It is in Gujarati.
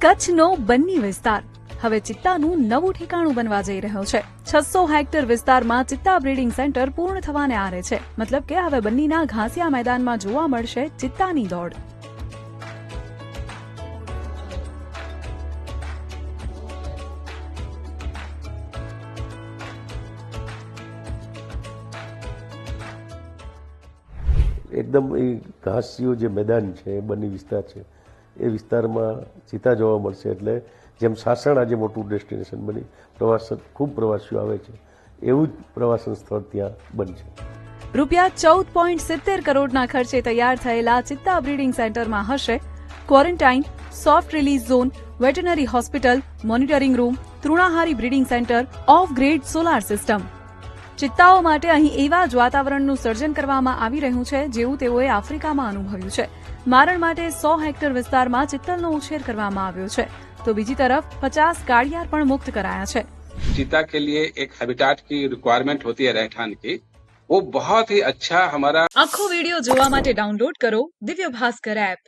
કચ્છનો બન્ની વિસ્તાર હવે ચિત્તાનું નવું ઠેકાણું બનવા જઈ રહ્યો છે। 600 હેક્ટર વિસ્તારમાં ચિત્તા બ્રીડિંગ સેન્ટર પૂર્ણ થવાને આરે છે। મતલબ કે હવે બન્નીના ઘાસિયા મેદાનમાં જોવા મળશે ચિત્તાની દોડ। एकदम घासियो जे मैदान है बन्नी विस्तार है ए विस्तार में चीता जोवा मळशे एटले जेम सासण आज मोटू डेस्टिनेशन बनी प्रवासन खूब प्रवासीओ आवे छे एवुं ज प्रवासन स्थळ त्यां बनशे। ₹14.70 करोड़ना खर्चे तैयार थयेला चित्ता ब्रीडिंग सेंटर में हशे quarantine, soft release zone, veterinary hospital, monitoring room, तृणाहारी breeding centre, off grid solar system. चित्ताओ माटे અહીં એવા જ વાતાવરણનું સર્જન કરવામાં આવી રહ્યું છે જેવું તેઓએ આફ્રિકામાં અનુભવ્યું છે। મારણ માટે 100 હેક્ટર વિસ્તારમાં ચિત્તલનો ઉછેર કરવામાં આવ્યો છે તો બીજી તરફ 50 ગાડિયાર પણ મુક્ત કરાયા છે। चीता के लिए एक हैबिटाट की रिक्वायरमेंट होती है रहठान की, वो बहुत ही अच्छा हमारा। આખો વિડિયો જોવા માટે ડાઉનલોડ કરો દિવ્ય ભાસ્કર એપ।